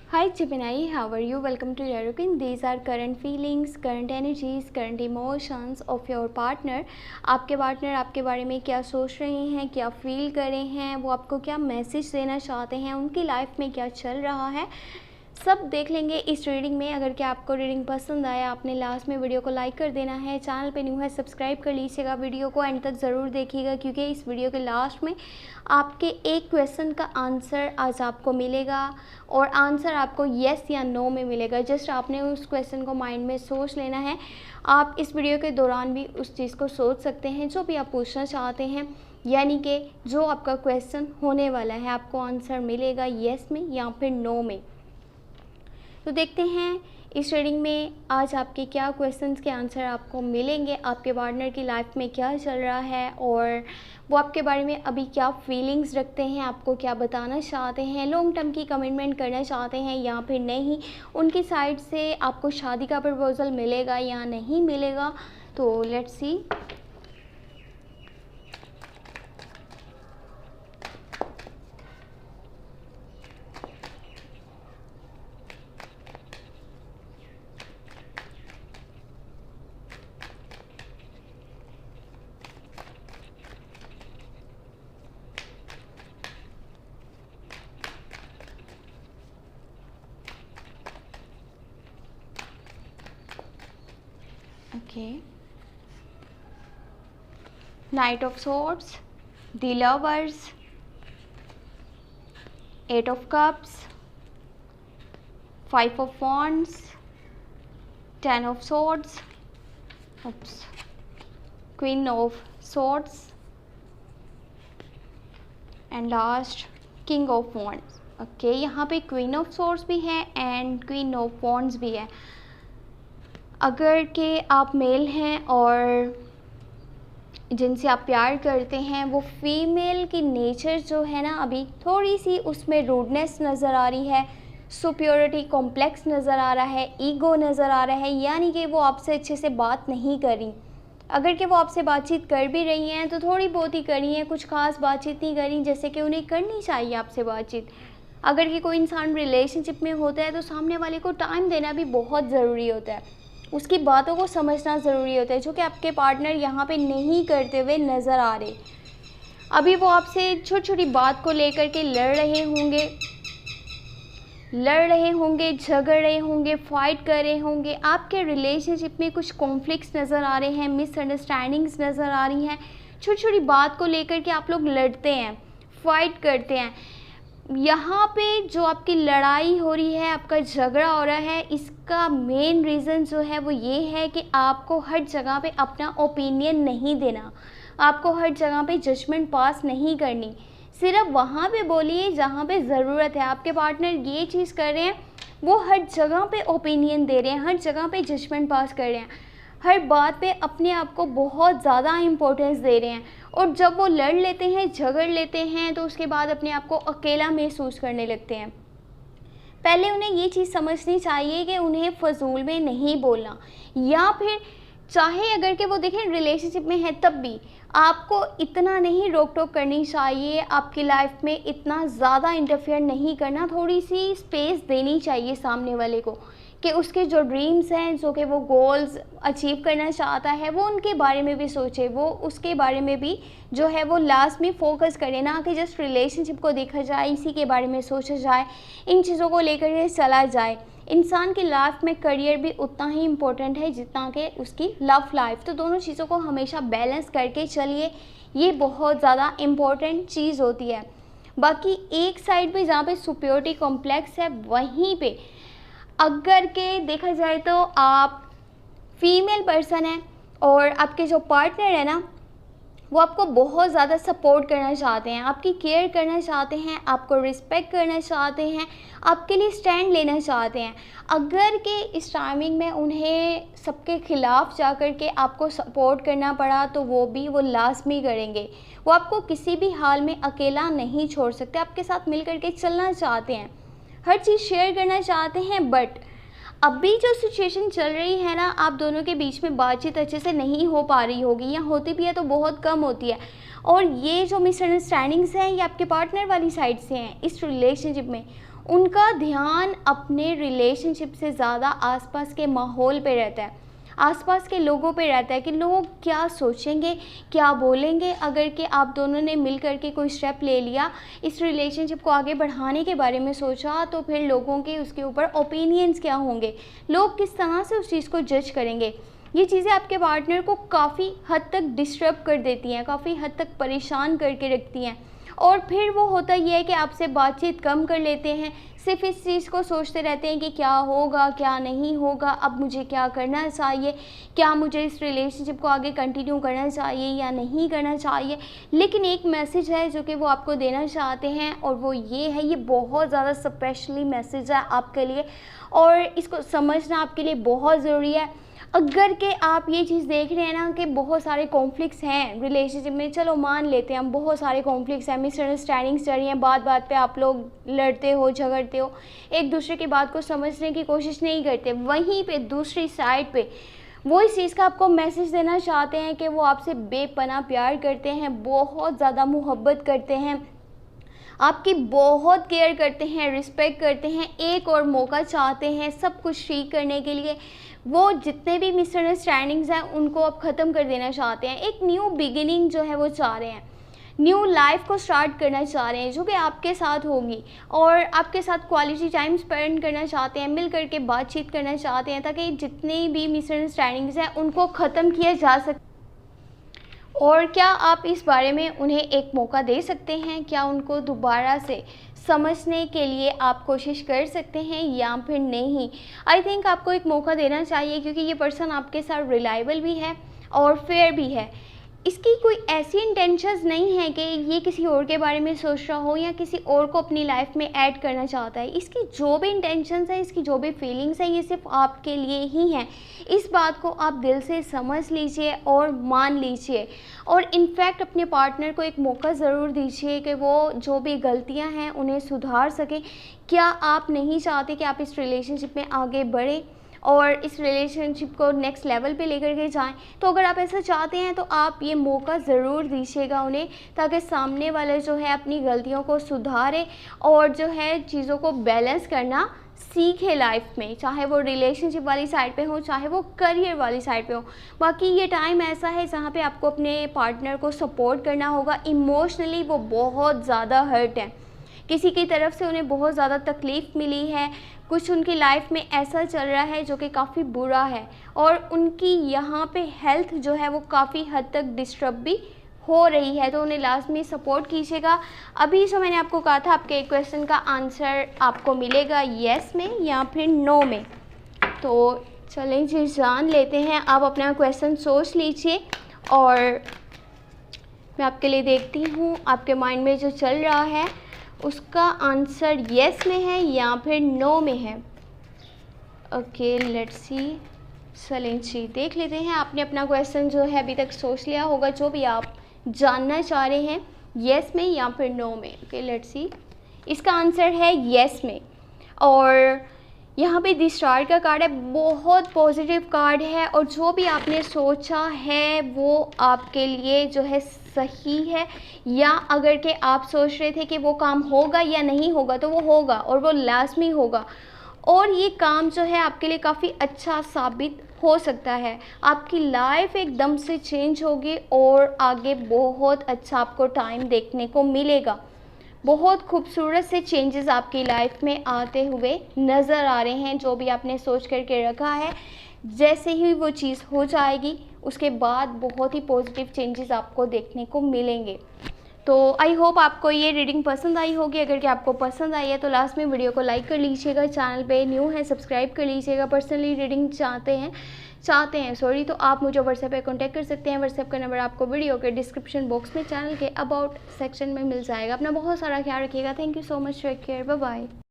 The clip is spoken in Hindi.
Hi Gemini, how are you? Welcome to Yarukin. These are current feelings, current energies, current emotions of your partner. आपके पार्टनर आपके बारे में क्या सोच रहे हैं, क्या फील कर रहे हैं, वो आपको क्या मैसेज देना चाहते हैं, उनकी लाइफ में क्या चल रहा है, सब देख लेंगे इस रीडिंग में। अगर क्या आपको रीडिंग पसंद आया, आपने लास्ट में वीडियो को लाइक कर देना है, चैनल पे न्यू है सब्सक्राइब कर लीजिएगा, वीडियो को एंड तक ज़रूर देखिएगा क्योंकि इस वीडियो के लास्ट में आपके एक क्वेश्चन का आंसर आज आपको मिलेगा और आंसर आपको येस या नो में मिलेगा। जस्ट आपने उस क्वेश्चन को माइंड में सोच लेना है। आप इस वीडियो के दौरान भी उस चीज़ को सोच सकते हैं जो भी आप पूछना चाहते हैं, यानी कि जो आपका क्वेश्चन होने वाला है आपको आंसर मिलेगा येस में या फिर नो में। तो देखते हैं इस रीडिंग में आज आपके क्या क्वेश्चंस के आंसर आपको मिलेंगे, आपके पार्टनर की लाइफ में क्या चल रहा है और वो आपके बारे में अभी क्या फीलिंग्स रखते हैं, आपको क्या बताना चाहते हैं, लॉन्ग टर्म की कमिटमेंट करना चाहते हैं या फिर नहीं, उनकी साइड से आपको शादी का प्रपोजल मिलेगा या नहीं मिलेगा। तो let's see. Okay. Knight of Swords, the Lovers, Eight of Cups, Five of Wands, Ten of Swords, Queen of Swords and last king of wands. Okay, यहाँ पे क्वीन ऑफ सोर्ड्स भी है एंड क्वीन ऑफ वॉन्ड्स भी है। अगर के आप मेल हैं और जिनसे आप प्यार करते हैं वो फीमेल की नेचर जो है ना अभी थोड़ी सी उसमें रूडनेस नज़र आ रही है, सुप्योरिटी कॉम्प्लेक्स नज़र आ रहा है, ईगो नज़र आ रहा है, यानी कि वो आपसे अच्छे से बात नहीं कर रही। अगर कि वो आपसे बातचीत कर भी रही हैं तो थोड़ी बहुत ही करी हैं, कुछ खास बातचीत नहीं करी जैसे कि उन्हें करनी चाहिए आपसे बातचीत। अगर कि कोई इंसान रिलेशनशिप में होता है तो सामने वाले को टाइम देना भी बहुत ज़रूरी होता है, उसकी बातों को समझना ज़रूरी होता है, जो कि आपके पार्टनर यहाँ पे नहीं करते हुए नज़र आ रहे। अभी वो आपसे छोटी छोटी बात को लेकर के लड़ रहे होंगे, झगड़ रहे होंगे, फाइट कर रहे होंगे। आपके रिलेशनशिप में कुछ कॉन्फ्लिक्ट्स नज़र आ रहे हैं, मिसअंडरस्टैंडिंग्स नज़र आ रही हैं, छोटी छोटी बात को लेकर के आप लोग लड़ते हैं, फाइट करते हैं। यहाँ पे जो आपकी लड़ाई हो रही है, आपका झगड़ा हो रहा है, इसका मेन रीज़न जो है वो ये है कि आपको हर जगह पे अपना ओपिनियन नहीं देना, आपको हर जगह पे जजमेंट पास नहीं करनी। सिर्फ वहाँ पे बोलिए जहाँ पे ज़रूरत है। आपके पार्टनर ये चीज़ कर रहे हैं, वो हर जगह पे ओपिनियन दे रहे हैं, हर जगह पे जजमेंट पास कर रहे हैं, हर बात पे अपने आप को बहुत ज़्यादा इम्पोर्टेंस दे रहे हैं। और जब वो लड़ लेते हैं, झगड़ लेते हैं तो उसके बाद अपने आप को अकेला महसूस करने लगते हैं। पहले उन्हें ये चीज़ समझनी चाहिए कि उन्हें फजूल में नहीं बोलना, या फिर चाहे अगर कि वो देखें रिलेशनशिप में है तब भी आपको इतना नहीं रोक टोक करनी चाहिए, आपकी लाइफ में इतना ज़्यादा इंटरफेयर नहीं करना, थोड़ी सी स्पेस देनी चाहिए सामने वाले को कि उसके जो ड्रीम्स हैं, जो कि वो गोल्स अचीव करना चाहता है, वो उनके बारे में भी सोचे, वो उसके बारे में भी जो है वो लास्ट में फोकस करे, ना कि जस्ट रिलेशनशिप को देखा जाए, इसी के बारे में सोचा जाए, इन चीज़ों को लेकर के चला जाए। इंसान की लाइफ में करियर भी उतना ही इम्पोर्टेंट है जितना कि उसकी लव लाइफ। तो दोनों चीज़ों को हमेशा बैलेंस करके चलिए, ये बहुत ज़्यादा इम्पोर्टेंट चीज़ होती है। बाकी एक साइड पे जहाँ पे सुप्योरिटी कॉम्प्लेक्स है, वहीं पे अगर के देखा जाए तो आप फीमेल पर्सन हैं और आपके जो पार्टनर है ना वो आपको बहुत ज़्यादा सपोर्ट करना चाहते हैं, आपकी केयर करना चाहते हैं, आपको रिस्पेक्ट करना चाहते हैं, आपके लिए स्टैंड लेना चाहते हैं। अगर कि इस टाइमिंग में उन्हें सबके ख़िलाफ़ जा कर के आपको सपोर्ट करना पड़ा तो वो लाज़मी करेंगे। वो आपको किसी भी हाल में अकेला नहीं छोड़ सकते, आपके साथ मिल कर के चलना चाहते हैं, हर चीज़ शेयर करना चाहते हैं। बट अभी जो सिचुएशन चल रही है ना, आप दोनों के बीच में बातचीत अच्छे से नहीं हो पा रही होगी, या होती भी है तो बहुत कम होती है। और ये जो मिसअंडरस्टैंडिंग्स हैं ये आपके पार्टनर वाली साइड से हैं इस रिलेशनशिप में, उनका ध्यान अपने रिलेशनशिप से ज़्यादा आसपास के माहौल पे रहता है, आसपास के लोगों पे रहता है कि लोग क्या सोचेंगे, क्या बोलेंगे। अगर कि आप दोनों ने मिल कर के कोई स्टेप ले लिया, इस रिलेशनशिप को आगे बढ़ाने के बारे में सोचा, तो फिर लोगों के उसके ऊपर ओपिनियंस क्या होंगे, लोग किस तरह से उस चीज़ को जज करेंगे। ये चीज़ें आपके पार्टनर को काफ़ी हद तक डिस्टर्ब कर देती हैं, काफ़ी हद तक परेशान करके रखती हैं। और फिर वो होता ये है कि आपसे बातचीत कम कर लेते हैं, सिर्फ इस चीज़ को सोचते रहते हैं कि क्या होगा क्या नहीं होगा, अब मुझे क्या करना चाहिए, क्या मुझे इस रिलेशनशिप को आगे कंटिन्यू करना चाहिए या नहीं करना चाहिए। लेकिन एक मैसेज है जो कि वो आपको देना चाहते हैं, और वो ये है, ये बहुत ज़्यादा स्पेशली मैसेज है आपके लिए, और इसको समझना आपके लिए बहुत ज़रूरी है। अगर के आप ये चीज़ देख रहे हैं ना कि बहुत सारे कॉन्फ्लिक्ट्स हैं रिलेशनशिप में, चलो मान लेते हैं हम बहुत सारे कॉन्फ्लिक्ट्स हैं, मिसअंडरस्टैंडिंग्स चल रही हैं, बात बात पे आप लोग लड़ते हो, झगड़ते हो, एक दूसरे की बात को समझने की कोशिश नहीं करते, वहीं पे दूसरी साइड पे वो इस चीज़ का आपको मैसेज देना चाहते हैं कि वो आपसे बेपनाह प्यार करते हैं, बहुत ज़्यादा मोहब्बत करते हैं, आपकी बहुत केयर करते हैं, रिस्पेक्ट करते हैं, एक और मौका चाहते हैं सब कुछ ठीक करने के लिए। वो जितने भी मिसअंडरस्टैंडिंग्स हैं उनको अब ख़त्म कर देना चाहते हैं, एक न्यू बिगिनिंग जो है वो चाह रहे हैं, न्यू लाइफ को स्टार्ट करना चाह रहे हैं जो कि आपके साथ होगी, और आपके साथ क्वालिटी टाइम स्पेंड करना चाहते हैं, मिल करके बातचीत करना चाहते हैं, ताकि जितनी भी मिसअंडरस्टैंडिंग्स हैं उनको ख़त्म किया जा सके। और क्या आप इस बारे में उन्हें एक मौका दे सकते हैं, क्या उनको दोबारा से समझने के लिए आप कोशिश कर सकते हैं या फिर नहीं। आई थिंक आपको एक मौका देना चाहिए, क्योंकि ये पर्सन आपके साथ रिलायबल भी है और फेयर भी है। इसकी कोई ऐसी इंटेंशंस नहीं है कि ये किसी और के बारे में सोच रहा हो या किसी और को अपनी लाइफ में ऐड करना चाहता है। इसकी जो भी इंटेंशंस है, इसकी जो भी फीलिंग्स है, ये सिर्फ आपके लिए ही हैं। इस बात को आप दिल से समझ लीजिए और मान लीजिए, और इनफैक्ट अपने पार्टनर को एक मौका ज़रूर दीजिए कि वो जो भी गलतियां हैं उन्हें सुधार सकें। क्या आप नहीं चाहते कि आप इस रिलेशनशिप में आगे बढ़ें और इस रिलेशनशिप को नेक्स्ट लेवल पे लेकर के जाएं? तो अगर आप ऐसा चाहते हैं तो आप ये मौका ज़रूर दीजिएगा उन्हें, ताकि सामने वाले जो है अपनी गलतियों को सुधारे और जो है चीज़ों को बैलेंस करना सीखे लाइफ में, चाहे वो रिलेशनशिप वाली साइड पे हो, चाहे वो करियर वाली साइड पे हो। बाकी ये टाइम ऐसा है जहाँ पे आपको अपने पार्टनर को सपोर्ट करना होगा। इमोशनली वो बहुत ज़्यादा हर्ट है, किसी की तरफ से उन्हें बहुत ज़्यादा तकलीफ़ मिली है, कुछ उनकी लाइफ में ऐसा चल रहा है जो कि काफ़ी बुरा है, और उनकी यहाँ पे हेल्थ जो है वो काफ़ी हद तक डिस्टर्ब भी हो रही है। तो उन्हें लास्ट में सपोर्ट कीजिएगा। अभी जो मैंने आपको कहा था, आपके एक क्वेश्चन का आंसर आपको मिलेगा येस में या फिर नो में। तो चलें जी, जान लेते हैं। आप अपना क्वेश्चन सोच लीजिए और मैं आपके लिए देखती हूँ आपके माइंड में जो चल रहा है उसका आंसर येस में है या फिर नो में है। Okay, let's see. चलें जी, देख लेते हैं। आपने अपना क्वेश्चन जो है अभी तक सोच लिया होगा, जो भी आप जानना चाह रहे हैं, येस में या फिर नो में। Okay, let's see. इसका आंसर है येस में। और यहाँ पे द स्टार का कार्ड है, बहुत पॉजिटिव कार्ड है, और जो भी आपने सोचा है वो आपके लिए जो है सही है, या अगर के आप सोच रहे थे कि वो काम होगा या नहीं होगा, तो वो होगा और वो लाजमी होगा। और ये काम जो है आपके लिए काफ़ी अच्छा साबित हो सकता है। आपकी लाइफ एकदम से चेंज होगी और आगे बहुत अच्छा आपको टाइम देखने को मिलेगा। बहुत खूबसूरत से चेंजेस आपकी लाइफ में आते हुए नज़र आ रहे हैं। जो भी आपने सोच करके रखा है, जैसे ही वो चीज़ हो जाएगी उसके बाद बहुत ही पॉजिटिव चेंजेस आपको देखने को मिलेंगे। तो आई होप आपको ये रीडिंग पसंद आई होगी। अगर कि आपको पसंद आई है तो लास्ट में वीडियो को लाइक कर लीजिएगा, चैनल पे न्यू है सब्सक्राइब कर लीजिएगा। पर्सनली रीडिंग चाहते हैं तो आप मुझे व्हाट्सएप पे कांटेक्ट कर सकते हैं। व्हाट्सएप का नंबर आपको वीडियो के डिस्क्रिप्शन बॉक्स में चैनल के अबाउट सेक्शन में मिल जाएगा। अपना बहुत सारा ख्याल रखिएगा। Thank you so much, take care, bye bye.